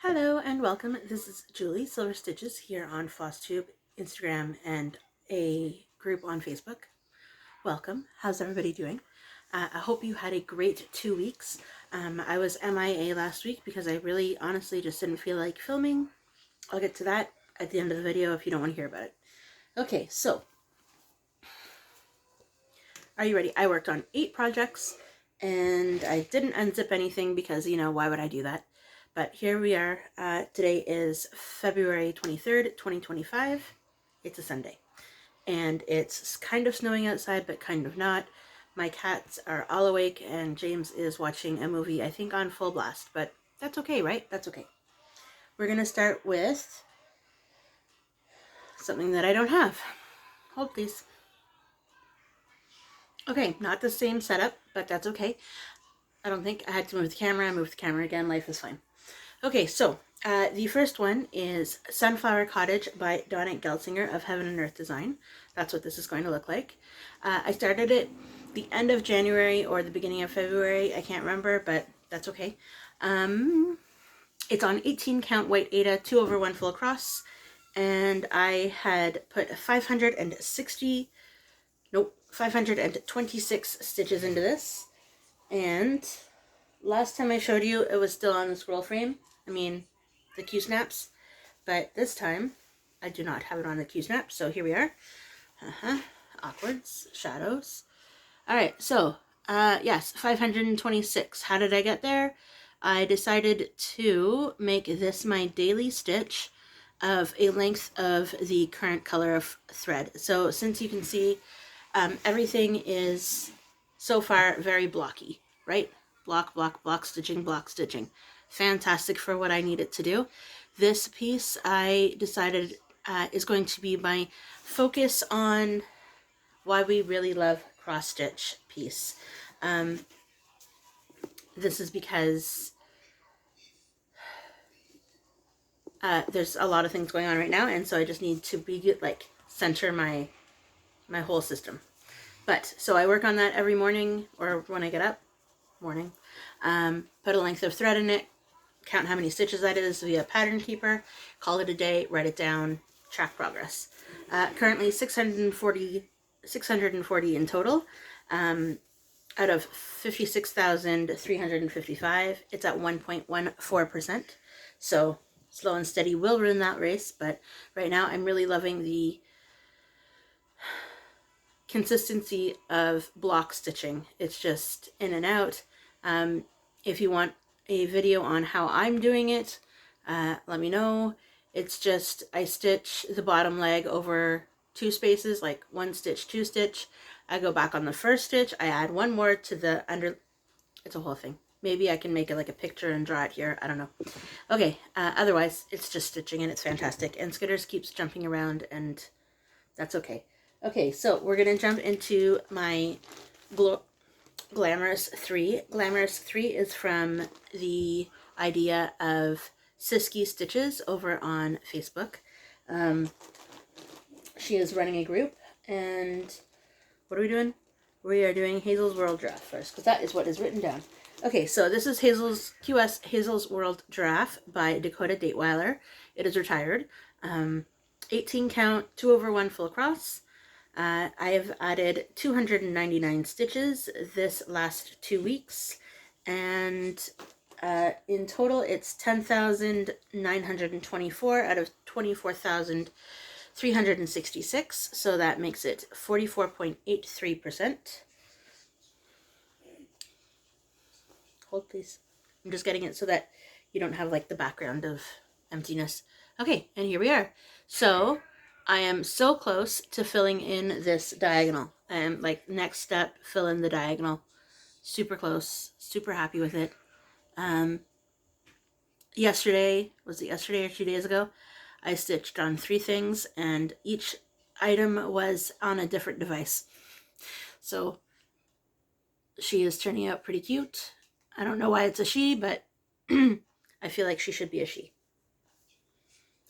Hello and welcome. This is Julie Silver Stitches here on FlossTube, Instagram, and a group on Facebook. Welcome. How's everybody doing? I hope you had a great 2 weeks. I was MIA last week because I really honestly just didn't feel like filming. I'll get to that at the end of the video if you don't want to hear about it. Okay, so are you ready? I worked on 8 projects and I didn't unzip anything because, why would I do that? But here we are. Today is February 23rd, 2025. It's a Sunday. And it's kind of snowing outside, but kind of not. My cats are all awake, and James is watching a movie, I think on full blast. But that's okay, right? That's okay. We're going to start with something that I don't have. Hold, please. Okay, not the same setup, but that's okay. I don't think I had to move the camera. I moved the camera again. Life is fine. Okay, so the first one is Sunflower Cottage by Donna Gelsinger of Heaven and Earth Design. That's what this is going to look like. I started it the end of January or the beginning of February. I can't remember, but that's okay. It's on 18 count white Aida, 2/1 full across, and I had put 526 stitches into this. And last time I showed you, it was still on the scroll frame. I mean, the Q-snaps. But this time, I do not have it on the Q-snap. So here we are. Awkwards, shadows. All right, so, yes, 526. How did I get there? I decided to make this my daily stitch of a length of the current color of thread. So since you can see, everything is so far very blocky, right? Block, block, block stitching, block stitching. Fantastic for what I need it to do. This piece I decided is going to be my focus on why we really love cross stitch piece. This is because there's a lot of things going on right now, and so I just need to be like center my whole system. But so I work on that every morning or when I get up. Morning. Put a length of thread in it, count how many stitches that is via Pattern Keeper, call it a day, write it down, track progress. Currently 640 in total, out of 56,355. It's at 1.14%. So slow and steady will ruin that race, but right now I'm really loving the consistency of block stitching. It's just in and out. If you want a video on how I'm doing it, let me know. It's just I stitch the bottom leg over 2 spaces, like 1 stitch, 2 stitch. I go back on the first stitch. I add 1 more to the under. It's a whole thing. Maybe I can make it like a picture and draw it here. I don't know. Okay. Otherwise, it's just stitching and it's fantastic. And Skitters keeps jumping around, and that's okay. Okay, so we're going to jump into my Glamorous 3. Glamorous 3 is from the idea of Siski Stitches over on Facebook. She is running a group, and what are we doing? We are doing Hazel's World Giraffe first, because that is what is written down. Okay, so this is QS Hazel's World Giraffe by Dakota Dateweiler. It is retired. 18 count, 2/1 full across. I have added 299 stitches this last 2 weeks, and in total it's 10,924 out of 24,366, so that makes it 44.83%. Hold, please. I'm just getting it so that you don't have like the background of emptiness. Okay, and here we are. So I am so close to filling in this diagonal. I am like, next step, fill in the diagonal. Super close, super happy with it. Yesterday, was it yesterday or 2 days ago? I stitched on 3 things, and each item was on a different device. So she is turning out pretty cute. I don't know why it's a she, but I feel like she should be a she.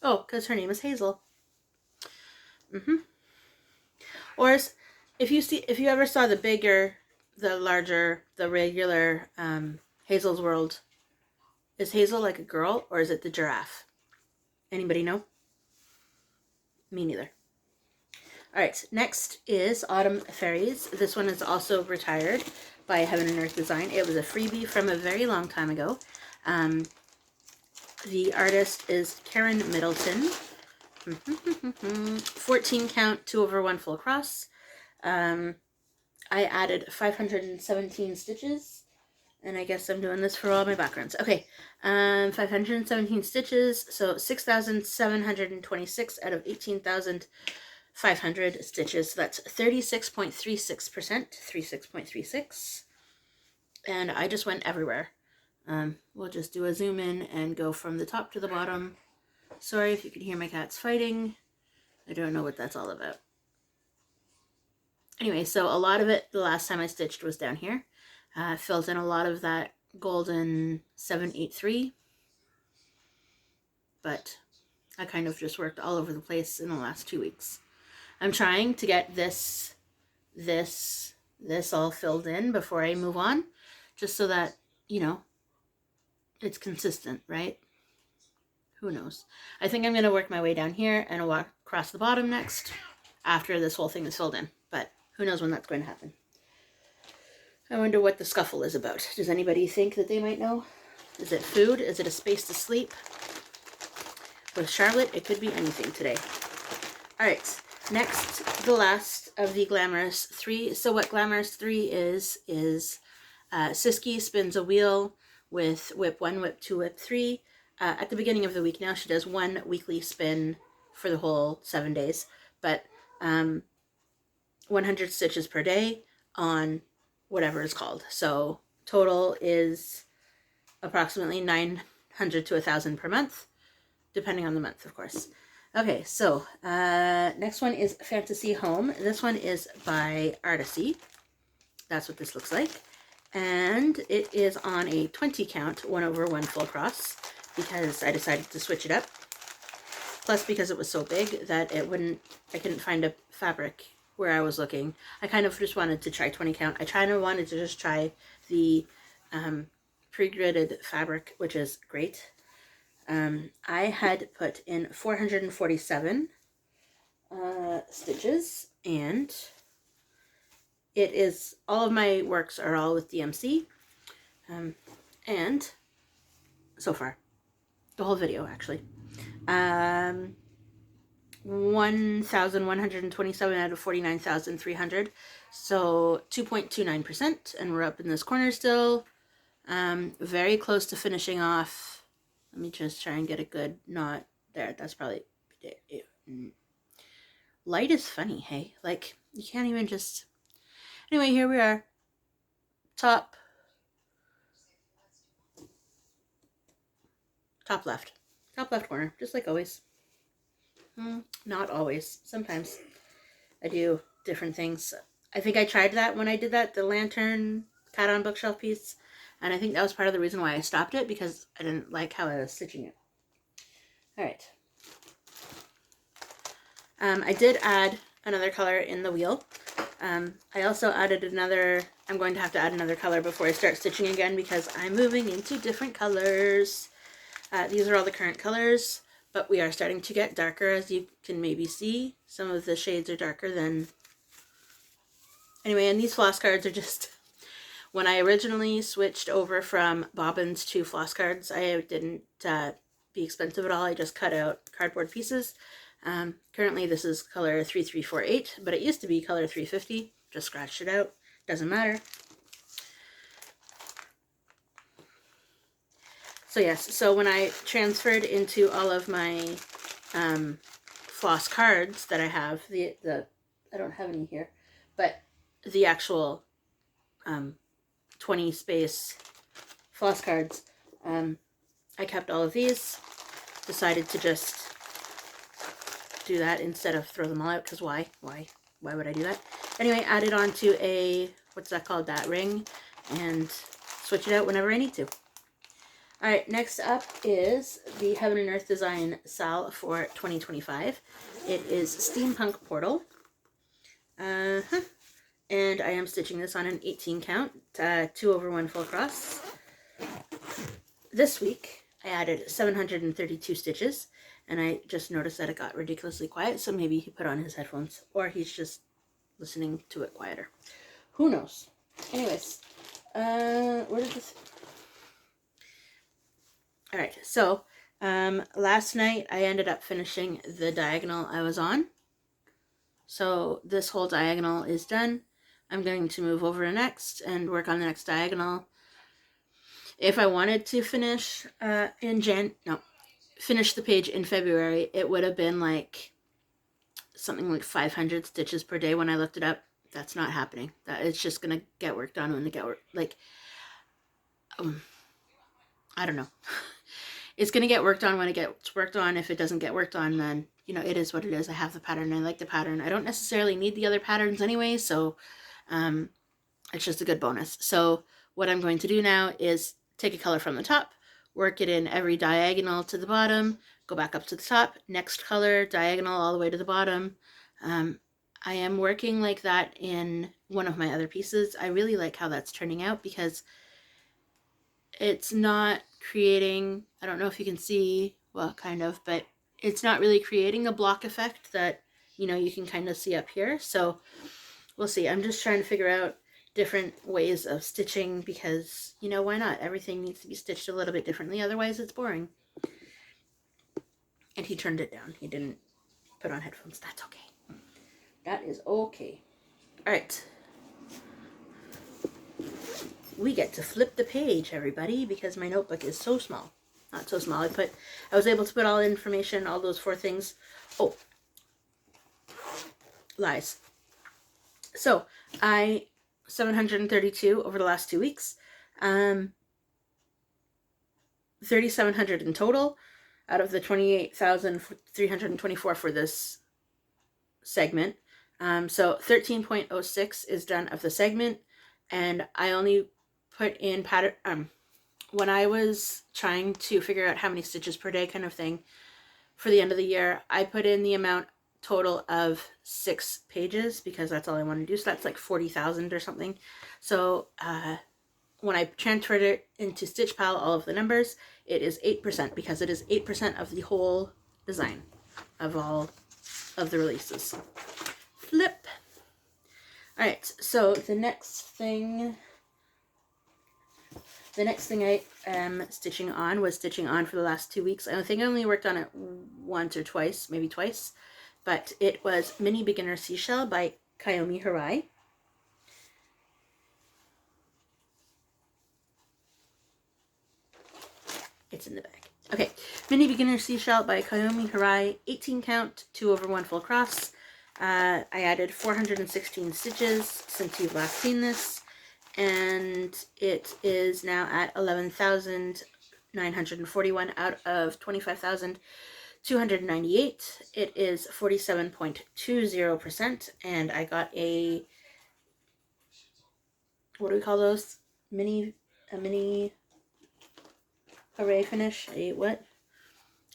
Oh, because her name is Hazel. Or if you ever saw the larger, the regular Hazel's World Is Hazel like a girl, or is it the giraffe? Anybody know? Me neither. Alright, next is Autumn Fairies. This one is also retired by Heaven and Earth Design. It was a freebie from a very long time ago. The artist is Karen Middleton. 14 count, 2 over 1 full cross. I added 517 stitches, and I guess I'm doing this for all my backgrounds. Okay, 517 stitches, so 6,726 out of 18,500 stitches. So that's 36.36%, 36.36. And I just went everywhere. We'll just do a zoom in and go from the top to the bottom. Sorry if you can hear my cats fighting. I don't know what that's all about. Anyway, so a lot of it, the last time I stitched was down here. Filled in a lot of that golden 783. But I kind of just worked all over the place in the last 2 weeks. I'm trying to get this all filled in before I move on. Just so that, you know, it's consistent, right? Who knows? I think I'm going to work my way down here and walk across the bottom next after this whole thing is filled in. But who knows when that's going to happen. I wonder what the scuffle is about. Does anybody think that they might know? Is it food? Is it a space to sleep? With Charlotte, it could be anything today. Alright, next, the last of the Glamorous 3. So what Glamorous 3 is Siski spins a wheel with whip 1, whip 2, whip 3. At the beginning of the week now, she does 1 weekly spin for the whole 7 days. But 100 stitches per day on whatever it's called. So total is approximately 900 to 1,000 per month, depending on the month, of course. Okay, so next one is Fantasy Home. This one is by Artisy. That's what this looks like. And it is on a 20 count, 1 over 1 full cross, because I decided to switch it up. Plus, because it was so big that I couldn't find a fabric where I was looking. I kind of just wanted to try 20 count. I kind of wanted to just try the pre-gridded fabric, which is great. I had put in 447 stitches, and it is, all of my works are all with DMC, and so far, the whole video actually, 1,127 out of 49,300, so 2.29%, and we're up in this corner still, very close to finishing off. Let me just try and get a good knot there. That's probably it. Light is funny, hey? Like, you can't even just... Anyway, here we are. Top left. Top left corner, just like always. Not always. Sometimes I do different things. I think I tried that when I did that, the lantern cat on bookshelf piece. And I think that was part of the reason why I stopped it, because I didn't like how I was stitching it. Alright. I did add another color in the wheel. I also added another, I'm going to have to add another color before I start stitching again, because I'm moving into different colors. These are all the current colors, but we are starting to get darker, as you can maybe see. Some of the shades are darker than... Anyway, and these floss cards are just... When I originally switched over from bobbins to floss cards, I didn't be expensive at all. I just cut out cardboard pieces. Currently this is color 3348, but it used to be color 350. Just scratched it out. Doesn't matter. So yes, so when I transferred into all of my floss cards that I have, I don't have any here, but the actual 20 space floss cards, I kept all of these. Decided to just do that instead of throw them all out, because why would I do that? Anyway, add it onto a, what's that called, that ring, and switch it out whenever I need to. Alright, next up is the Heaven and Earth Design Sal for 2025. It is Steampunk Portal. And I am stitching this on an 18 count, 2 over 1 full cross. this week I added 732 stitches, and I just noticed that it got ridiculously quiet, so maybe he put on his headphones, or he's just listening to it quieter. Who knows? Anyways, where did this... Alright, so last night I ended up finishing the diagonal I was on. So this whole diagonal is done. I'm going to move over next and work on the next diagonal. If I wanted to finish finish the page in February, it would have been like something like 500 stitches per day when I looked it up. That's not happening. That it's just gonna get worked on when it get like I don't know. It's gonna get worked on when it gets worked on. If it doesn't get worked on, then you know it is what it is. I have the pattern. I like the pattern. I don't necessarily need the other patterns anyway, so it's just a good bonus. So what I'm going to do now is take a color from the top, work it in every diagonal to the bottom, go back up to the top, next color, diagonal all the way to the bottom. I am working like that in one of my other pieces. I really like how that's turning out because it's not creating, I don't know if you can see, well, kind of, but it's not really creating a block effect that, you know, you can kind of see up here. So we'll see. I'm just trying to figure out different ways of stitching because, you know, why not? Everything needs to be stitched a little bit differently, otherwise it's boring. And he turned it down. He didn't put on headphones. That's okay. That is okay. All right. We get to flip the page, everybody, because my notebook is so small. Not so small. I was able to put all the information, all those 4 things. Oh, lies. So 732 over the last 2 weeks, 3,700 in total out of the 28,324 for this segment. So 13.06 is done of the segment, and I only put in pattern, when I was trying to figure out how many stitches per day kind of thing for the end of the year, I put in the amount total of 6 pages because that's all I want to do. So that's like 40,000 or something. So when I transferred it into Stitch Pal, all of the numbers, it is 8% because it is 8% of the whole design of all of the releases. Flip. All right, so the next thing I am stitching on was stitching on for the last 2 weeks. I think I only worked on it once or twice, maybe twice, but it was Mini Beginner Seashell by Kayomi Hirai. It's in the bag. Okay, Mini Beginner Seashell by Kayomi Hirai, 18 count, 2 over 1 full cross. I added 416 stitches since you've last seen this, and it is now at 11,941 out of 25,298. It is 47.20%, and I got a, what do we call those? A mini hooray finish? A what?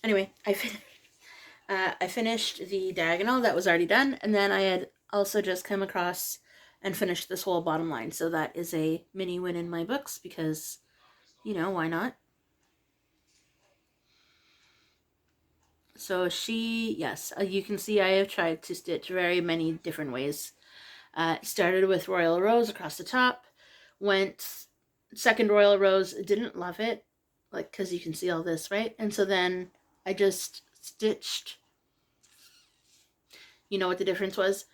Anyway, I finished the diagonal that was already done, and then I had also just come across and finished this whole bottom line. So that is a mini win in my books because, you know, why not? So yes, you can see I have tried to stitch very many different ways. Started with Royal Rose across the top, went second Royal Rose, didn't love it, like, because you can see all this, right? And so then I just stitched, you know what the difference was?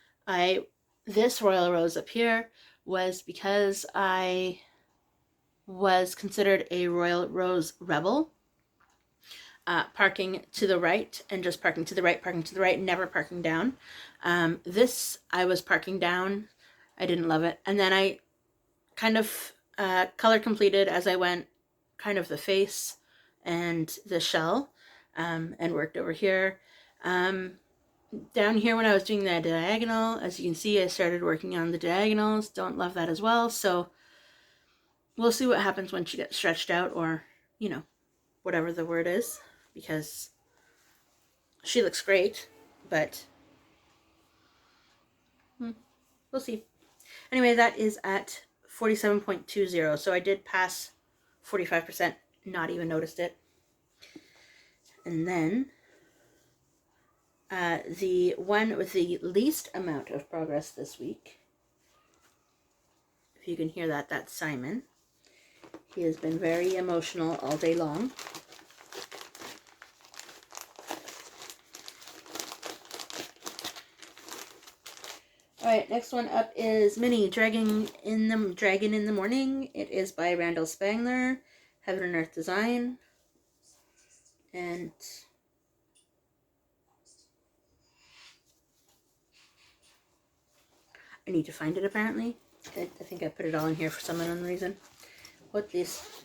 This Royal Rose up here was because I was considered a Royal Rose rebel, parking to the right and just parking to the right, never parking down. This, I was parking down. I didn't love it. And then I kind of color completed as I went, kind of the face and the shell, and worked over here. Down here when I was doing the diagonal, as you can see, I started working on the diagonals. Don't love that as well. So we'll see what happens when she gets stretched out, or, you know, whatever the word is, because she looks great, but we'll see. Anyway, that is at 47.20. So I did pass 45% not even noticed it. And then the one with the least amount of progress this week, if you can hear that, that's Simon. He has been very emotional all day long. Alright, next one up is Minnie, Dragon in the Morning. It is by Randall Spangler, Heaven and Earth Design. And I need to find it apparently. I think I put it all in here for some unknown reason. What this?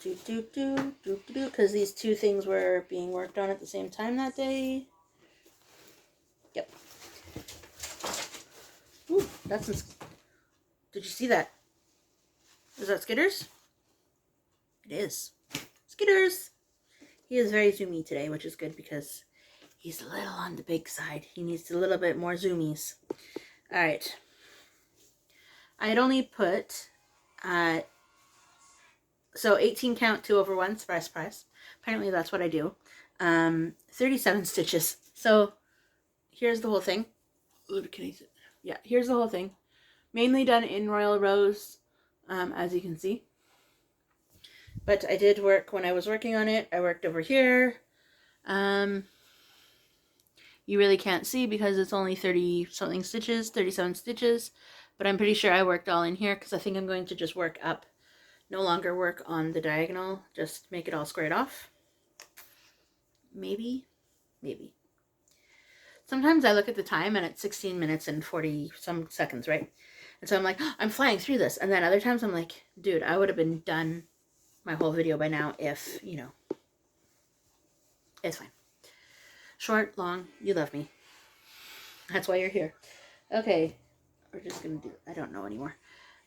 Because these two things were being worked on at the same time that day. Yep. Ooh, that's some... Did you see that? Is that Skitters? It is. Skitters! He is very zoomy today, which is good because he's a little on the big side. He needs a little bit more zoomies. Alright. I had only put, so 18 count, 2 over 1, surprise, surprise. Apparently that's what I do. 37 stitches. So here's the whole thing. Ooh, can I see? Yeah, here's the whole thing. Mainly done in Royal Rose, as you can see. But I did work, when I was working on it, I worked over here. You really can't see because it's only 30-something stitches, 37 stitches. But I'm pretty sure I worked all in here because I think I'm going to just work up. No longer work on the diagonal, just make it all squared off. Maybe. Sometimes I look at the time and it's 16 minutes and 40 some seconds, right? And so I'm like, oh, I'm flying through this. And then other times I'm like, dude, I would have been done my whole video by now if, you know, it's fine. Short, long, you love me. That's why you're here. Okay, we're just gonna do, I don't know anymore.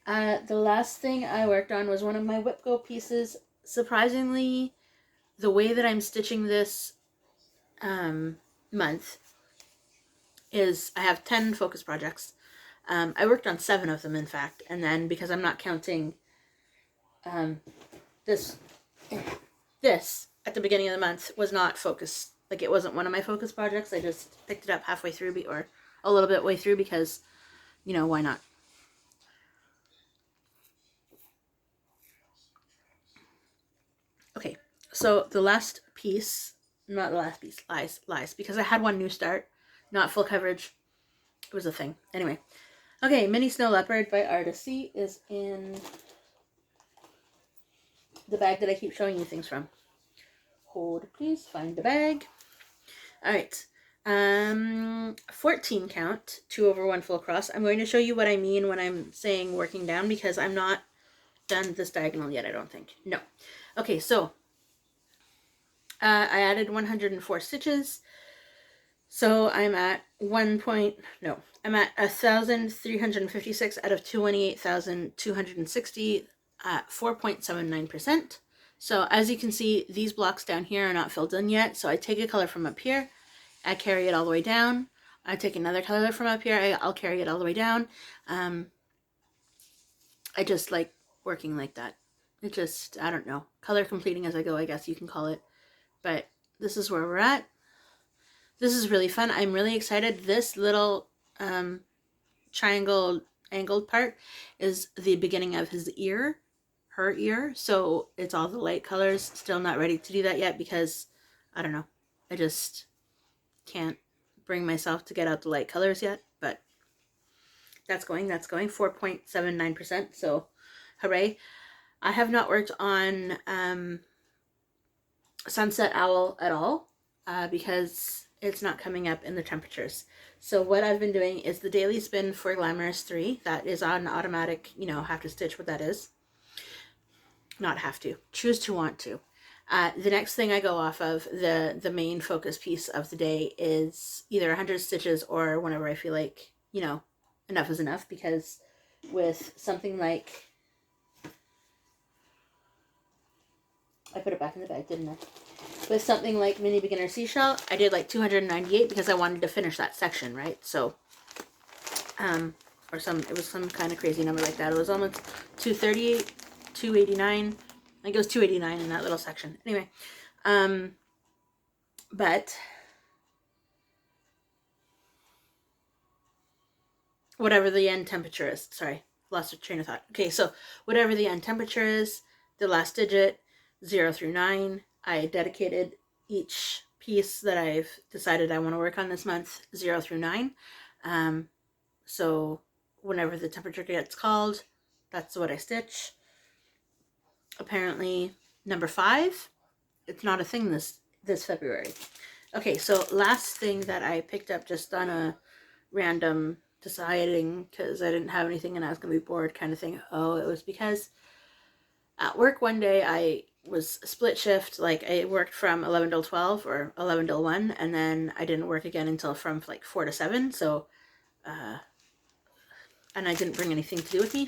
The last thing I worked on was one of my Whip Go pieces. Surprisingly, the way that I'm stitching this month is I have 10 focus projects. I worked on 7 of them, in fact, and then because I'm not counting this at the beginning of the month was not focused. Like, it wasn't one of my focus projects. I just picked it up halfway through or a little bit way through because, you know, why not? Okay, so the last piece, not the last piece, lies, because I had one new start, not full coverage. It was a thing. Anyway, okay, Mini Snow Leopard by Artisy is in the bag that I keep showing you things from. Hold, please, find the bag. All right, 14 count, 2 over 1 full cross. I'm going to show you what I mean when I'm saying working down because I'm not done this diagonal yet, I don't think. No. Okay, so I added 104 stitches. So I'm at I'm at 1,356 out of 228,260 at 4.79%. So as you can see, these blocks down here are not filled in yet. So I take a color from up here, I carry it all the way down. I take another color from up here, I'll carry it all the way down. I just like working like that. It just, I don't know, color completing as I go, I guess you can call it. But this is where we're at. This is really fun. I'm really excited. This little triangle angled part is the beginning of his ear, her ear. So it's all the light colors. Still not ready to do that yet because, I don't know, I just can't bring myself to get out the light colors yet. But that's going 4.79%. So hooray. I have not worked on Sunset Owl at all because it's not coming up in the temperatures. So what I've been doing is the daily spin for Glamorous 3. That is on automatic, you know, have to stitch what that is. Not have to. Choose to want to. The next thing I go off of, the main focus piece of the day, is either 100 stitches or whenever I feel like, you know, enough is enough, because with something like, I put it back in the bag, didn't I? With something like Mini Beginner Seashell, I did like 298 because I wanted to finish that section, right? So, it was some kind of crazy number like that. It was almost 238, 289. I think it was $2.89 in that little section. Anyway, but whatever the end temperature is, sorry, lost a train of thought. Okay, so whatever the end temperature is, the last digit, 0 through 9, I dedicated each piece that I've decided I want to work on this month, 0 through 9. So whenever the temperature gets called, that's what I stitch. Apparently, number 5, it's not a thing this February. Okay, so last thing that I picked up just on a random deciding because I didn't have anything and I was going to be bored kind of thing. Oh, it was because at work one day I was split shift. Like I worked from 11 till 12 or 11 till 1, and then I didn't work again until from like 4 to 7. So, and I didn't bring anything to do with me.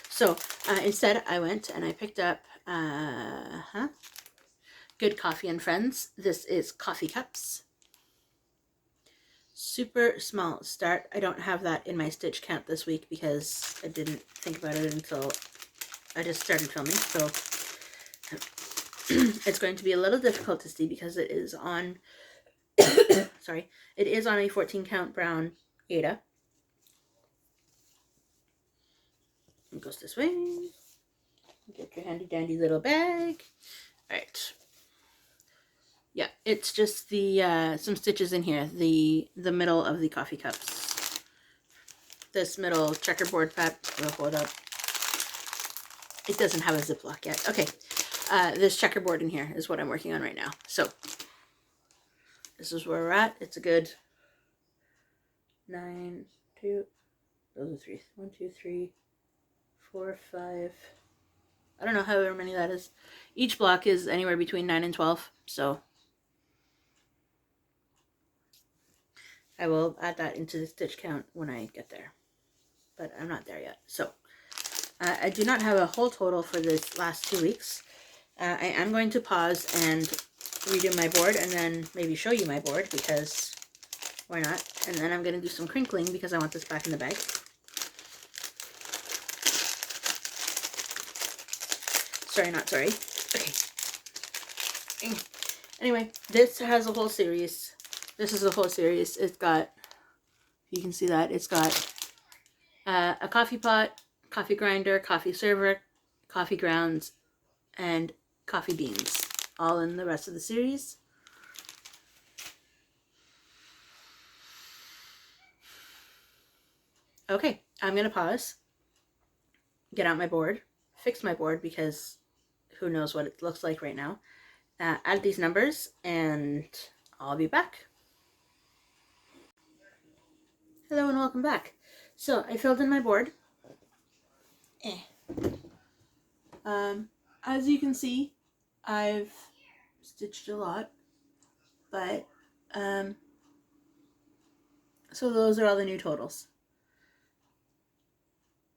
So instead I went and I picked up Good Coffee and Friends. This is coffee cups. Super small start. I don't have that in my stitch count this week because I didn't think about it until I just started filming. So it's going to be a little difficult to see because it is on, sorry, it is on a 14 count brown Aida. It goes this way. Get your handy dandy little bag. All right. Yeah, it's just the some stitches in here, the middle of the coffee cups. This middle checkerboard pad will hold up. It doesn't have a ziplock yet. Okay, this checkerboard in here is what I'm working on right now. So this is where we're at. It's a good 9, 2, those are 3, 1, 2, 3, 4, 5. I don't know however many that is. Each block is anywhere between 9 and 12. So I will add that into the stitch count when I get there, but I'm not there yet. So I do not have a whole total for this last 2 weeks. I am going to pause and redo my board and then maybe show you my board because why not? And then I'm going to do some crinkling because I want this back in the bag. Sorry, not sorry. Okay. Anyway, this has a whole series. This is a whole series. It's got, you can see that, it's got a coffee pot, coffee grinder, coffee server, coffee grounds, and coffee beans, all in the rest of the series. Okay, I'm going to pause, get out my board, fix my board because who knows what it looks like right now, add these numbers, and I'll be back. Hello and welcome back. So I filled in my board. As you can see, I've stitched a lot, but so those are all the new totals.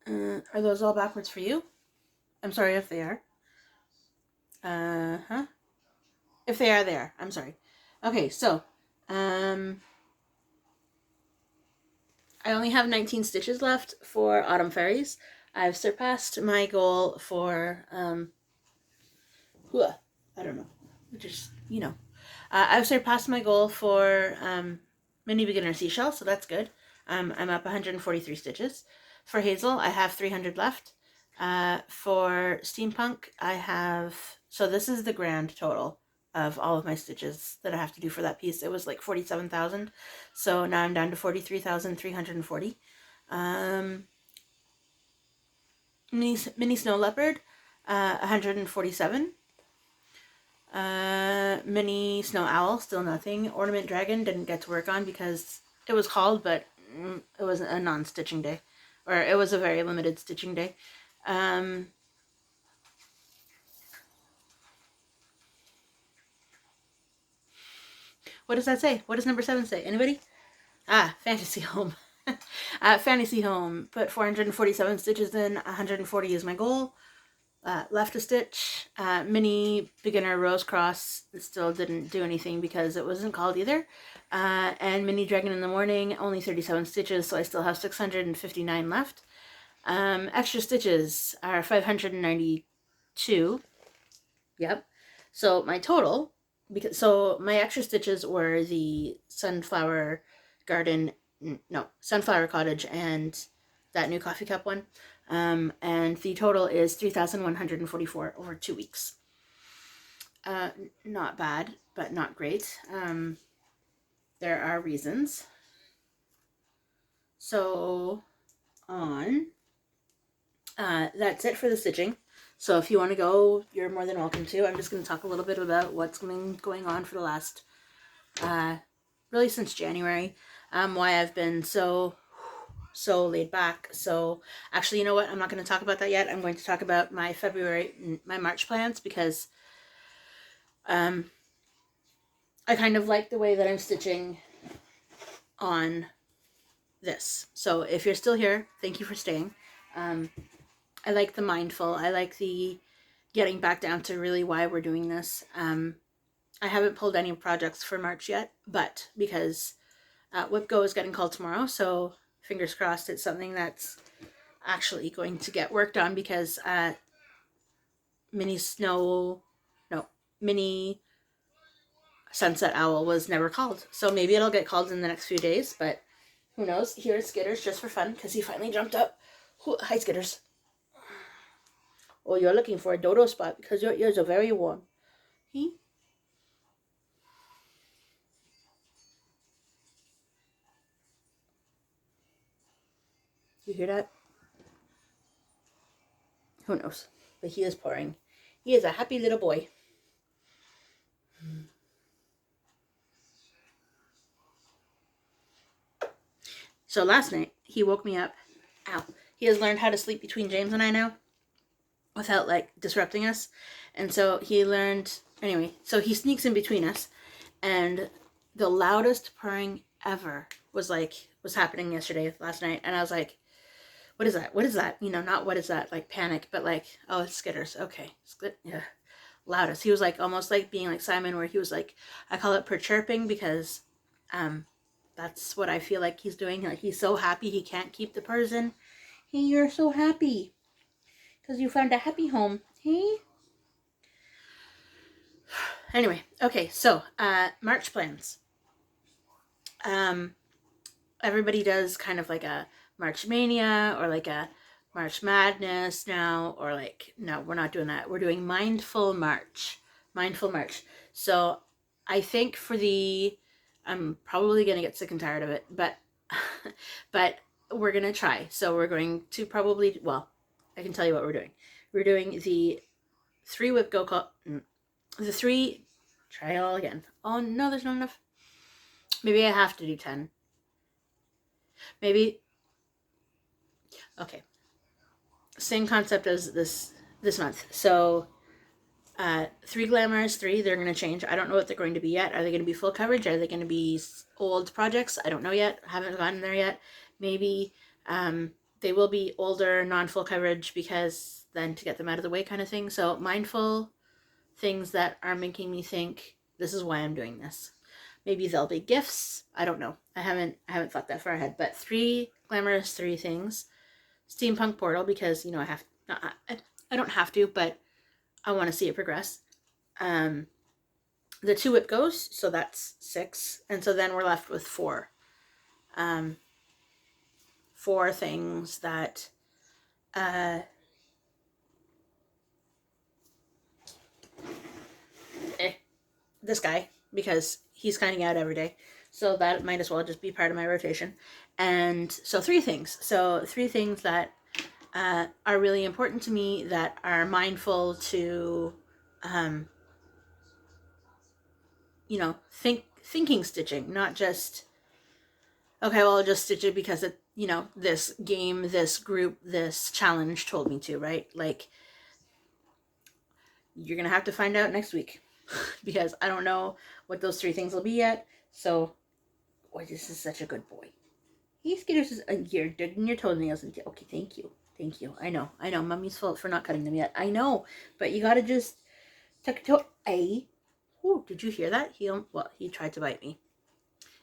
Are those all backwards for you? I'm sorry if they are. If they are, they are. I'm sorry. Okay, so I only have 19 stitches left for Autumn Fairies. I've surpassed my goal for, I don't know, just, you know. I've surpassed my goal for Mini Beginner Seashell, so that's good. I'm up 143 stitches. For Hazel, I have 300 left. For Steampunk, I have, so this is the grand total of all of my stitches that I have to do for that piece. It was like 47,000, so now I'm down to 43,340. Mini Snow Leopard, 147. Mini Snow Owl, still nothing. Ornament Dragon didn't get to work on because it was called, but it was a non-stitching day, or it was a very limited stitching day. What does that say? What does number 7 say? Anybody? Fantasy Home. Fantasy Home. Put 447 stitches in. 140 is my goal. Left a stitch. Mini Beginner Rose Cross still didn't do anything because it wasn't called either. And Mini Dragon in the Morning, only 37 stitches, so I still have 659 left. Extra stitches are 592. Yep. So my total, so my extra stitches were the sunflower garden, no, sunflower cottage and that new coffee cup one. And the total is 3,144 over 2 weeks. Not bad, but not great. There are reasons. So on, that's it for the stitching. So if you want to go, you're more than welcome to. I'm just going to talk a little bit about what's been going on for the last, really since January, why I've been so laid back. So actually, you know what? I'm not going to talk about that yet. I'm going to talk about my March plans, because I kind of like the way that I'm stitching on this. So if you're still here, thank you for staying. I like the mindful. I like the getting back down to really why we're doing this. I haven't pulled any projects for March yet, but because Whip Go is getting called tomorrow, so fingers crossed it's something that's actually going to get worked on, because Mini Sunset Owl was never called. So maybe it'll get called in the next few days, but who knows? Here at Skitters, just for fun, because he finally jumped up. Hi, Skitters. Oh, you're looking for a dodo spot because your ears are very warm. You hear that? Who knows? But he is purring. He is a happy little boy. So last night, he woke me up. Ow. He has learned how to sleep between James and I now, without like disrupting us. And so he learned, anyway, so he sneaks in between us, and the loudest purring ever was happening last night. And I was like, what is that? What is that? You know, not what is that, like panic, but like, oh, it's Skitters. Okay. Yeah. Loudest. He was like, almost like being like Simon, where he was like, I call it perchirping, because that's what I feel like he's doing. Like, he's so happy he can't keep the purrs in. Hey, you're so happy because you found a happy home. Hey. Anyway, okay, so March plans. Everybody does kind of like a March Mania or like a March Madness now, or like, no, we're not doing that. We're doing Mindful March. Mindful March. So I think I'm probably going to get sick and tired of it, but we're going to try. So we're going to probably, well, I can tell you what we're doing. We're doing the 3 whip go call, the 3, try it all again. Oh no, there's not enough. Maybe I have to do 10. Maybe, okay. Same concept as this month. So 3 glamorous, 3, they're going to change. I don't know what they're going to be yet. Are they going to be full coverage? Are they going to be old projects? I don't know yet. Haven't gotten there yet. Maybe they will be older, non-full coverage, because then to get them out of the way kind of thing. So mindful things that are making me think, this is why I'm doing this. Maybe they'll be gifts. I don't know. I haven't thought that far ahead. But 3 glamorous, 3 things. Steampunk portal, because, you know, I don't have to, but I want to see it progress. The 2 whip goes, so that's 6. And so then we're left with 4. 4 things that this guy, because he's kinding out every day, so that might as well just be part of my rotation. And so 3 things. So 3 things that are really important to me, that are mindful to, you know, thinking stitching, not just, okay, well, I'll just stitch it because it, you know, this game, this group, this challenge told me to, right? Like, you're going to have to find out next week because I don't know what those 3 things will be yet. So, boy, this is such a good boy. He Skitters, you're digging your toenails. Okay, thank you. Thank you. I know. Mommy's fault for not cutting them yet. I know. But you got to just tuck your toe. Oh, did you hear that? He tried to bite me.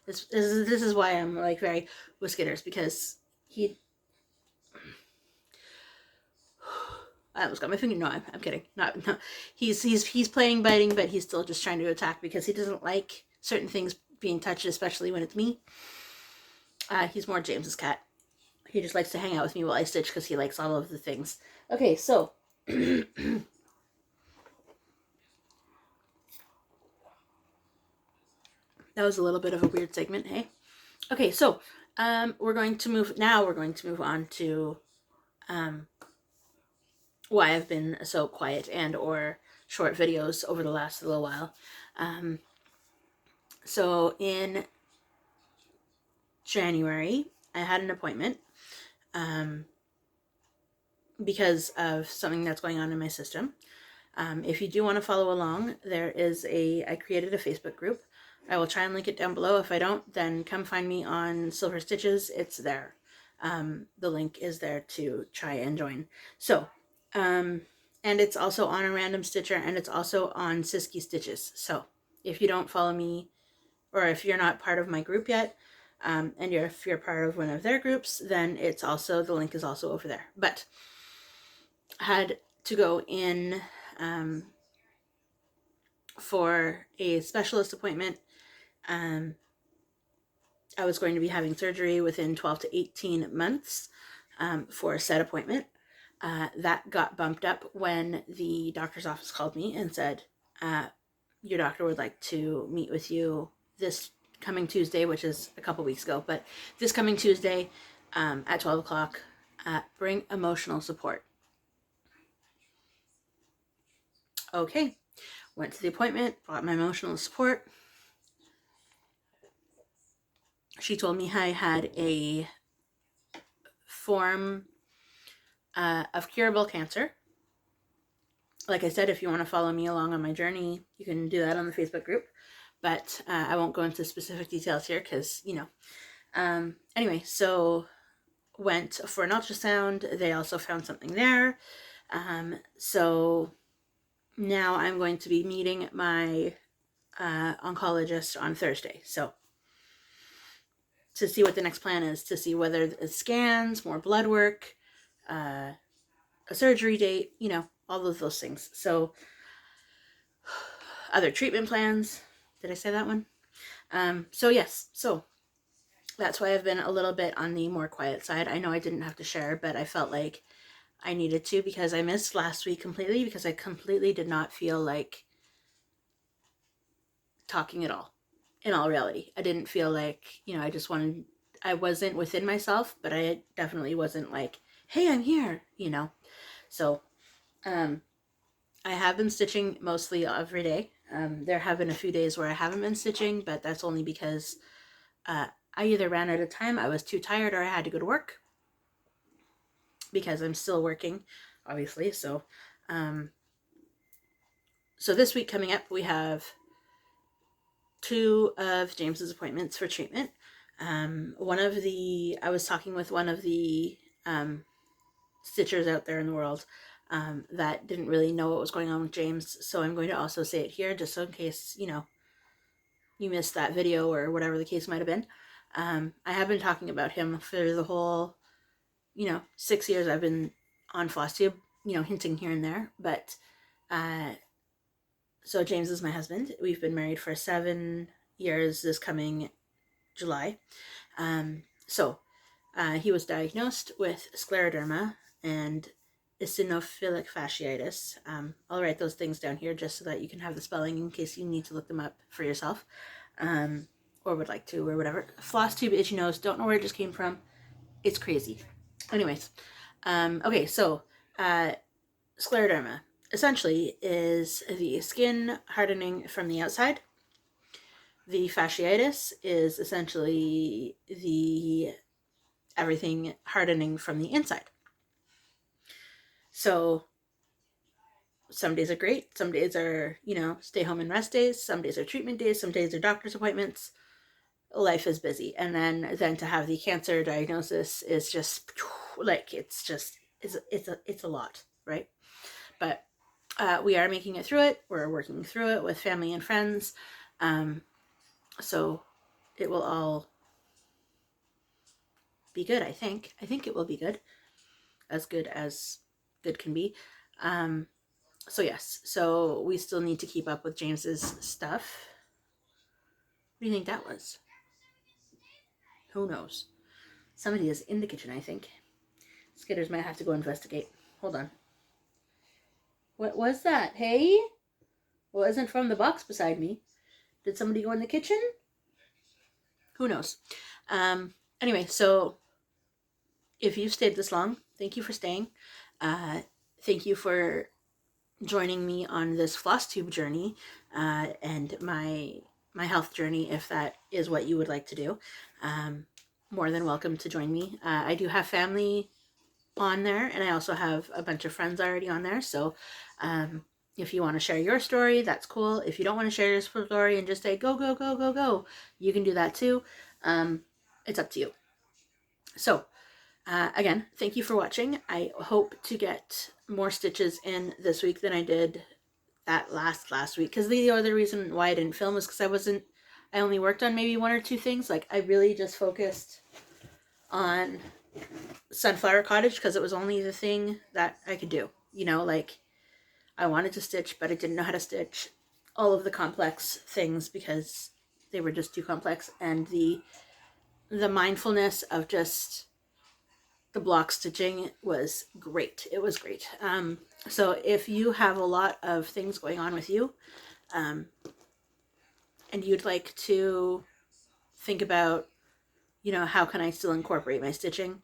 This is why I'm like very with Skitters, because I almost got my finger. No, I'm kidding. Not no. He's playing biting, but he's still just trying to attack because he doesn't like certain things being touched, especially when it's me. He's more James's cat. He just likes to hang out with me while I stitch because he likes all of the things. Okay, so that was a little bit of a weird segment, hey? Okay, so we're going to move on to why I've been so quiet and or short videos over the last little while. So in January, I had an appointment because of something that's going on in my system. If you do want to follow along, I created a Facebook group. I will try and link it down below. If I don't, then come find me on Silver Stitches. It's there. The link is there to try and join. So, and it's also on a random stitcher, and it's also on Siski Stitches. So if you don't follow me, or if you're not part of my group yet, and if you're part of one of their groups, then the link is also over there. But I had to go in for a specialist appointment. I was going to be having surgery within 12 to 18 months for a set appointment. That got bumped up when the doctor's office called me and said, your doctor would like to meet with you this coming Tuesday, which is a couple weeks ago, but this coming Tuesday at 12 o'clock, bring emotional support. Okay, went to the appointment, brought my emotional support. She told me I had a form of curable cancer. Like I said, if you want to follow me along on my journey, you can do that on the Facebook group. But I won't go into specific details here because, you know. Anyway, so went for an ultrasound. They also found something there. So now I'm going to be meeting my oncologist on Thursday. So to see what the next plan is, to see whether it's scans, more blood work, a surgery date, you know, all of those things. So other treatment plans. Did I say that one? So yes, so that's why I've been a little bit on the more quiet side. I know I didn't have to share, but I felt like I needed to because I missed last week completely because I completely did not feel like talking at all. In all reality, I didn't feel like, you know, I wasn't within myself, but I definitely wasn't like, hey, I'm here, you know. So, I have been stitching mostly every day. There have been a few days where I haven't been stitching, but that's only because I either ran out of time, I was too tired, or I had to go to work because I'm still working, obviously. So, so this week coming up, we have 2 of James's appointments for treatment. I was talking with one of the stitchers out there in the world that didn't really know what was going on with James. So I'm going to also say it here just so in case, you know, you missed that video or whatever the case might have been. I have been talking about him for the whole, you know, 6 years I've been on FlossTube, you know, hinting here and there. But so James is my husband. We've been married for 7 years this coming July. So he was diagnosed with scleroderma and eosinophilic fasciitis. I'll write those things down here just so that you can have the spelling in case you need to look them up for yourself, or would like to, or whatever. FlossTube, itchy nose, don't know where it just came from. It's crazy. Anyways, okay, so scleroderma essentially is the skin hardening from the outside. The fasciitis is essentially the everything hardening from the inside. So some days are great. Some days are, you know, stay home and rest days. Some days are treatment days. Some days are doctor's appointments. Life is busy. And then to have the cancer diagnosis is just like, it's a lot, right? But we are making it through it. We're working through it with family and friends. So it will all be good, I think. I think it will be good as good can be. So yes, so we still need to keep up with James's stuff. What do you think that was? Who knows? Somebody is in the kitchen, I think. Skitters might have to go investigate. Hold on. What was that? Hey? Well, it isn't from the box beside me. Did somebody go in the kitchen? Who knows? Anyway, so if you've stayed this long, thank you for staying. Thank you for joining me on this FlossTube journey and my health journey, if that is what you would like to do. More than welcome to join me. I do have family on there, and I also have a bunch of friends already on there. So if you want to share your story, that's cool. If you don't want to share your story and just say go, go, go, go, go, you can do that too. It's up to you. So again, thank you for watching. I hope to get more stitches in this week than I did that last week, because the other reason why I didn't film is because I only worked on maybe 1 or 2 things. Like, I really just focused on Sunflower Cottage because it was only the thing that I could do. You know, like, I wanted to stitch, but I didn't know how to stitch all of the complex things because they were just too complex, and the mindfulness of just the block stitching was great. It was great. So if you have a lot of things going on with you, and you'd like to think about, you know, how can I still incorporate my stitching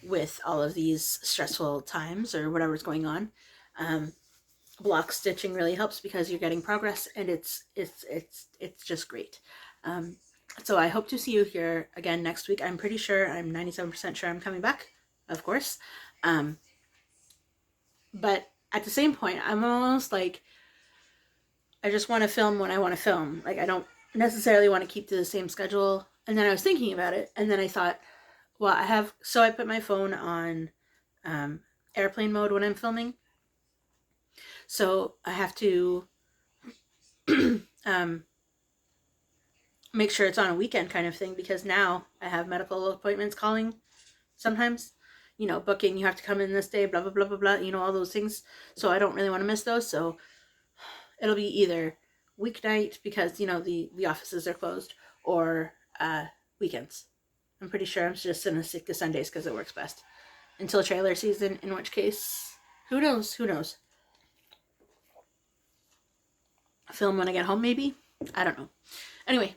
with all of these stressful times or whatever's going on, block stitching really helps because you're getting progress, and it's just great. So I hope to see you here again next week. I'm pretty sure, I'm 97% sure I'm coming back, of course. But at the same point, I'm almost like, I just want to film when I want to film. Like, I don't necessarily want to keep to the same schedule. And then I was thinking about it, and then I thought, well, I put my phone on airplane mode when I'm filming. So I have to make sure it's on a weekend kind of thing, because now I have medical appointments calling sometimes, you know, booking, you have to come in this day, blah, blah, blah, blah, blah, you know, all those things. So I don't really want to miss those. So it'll be either weeknight because, you know, the offices are closed, or weekends. I'm pretty sure I'm just going to stick to Sundays because it works best until trailer season, in which case, who knows? Who knows? Film when I get home, maybe? I don't know. Anyway,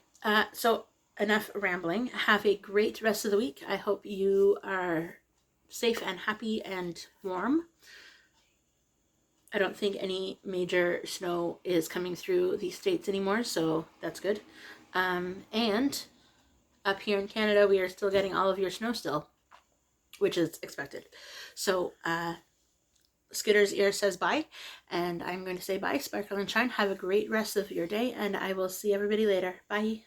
so enough rambling. Have a great rest of the week. I hope you are safe and happy and warm. I don't think any major snow is coming through these states anymore, so that's good. And up here in Canada, we are still getting all of your snow still, which is expected. So Skitter's ear says bye, and I'm going to say bye. Sparkle and shine. Have a great rest of your day, and I will see everybody later. Bye.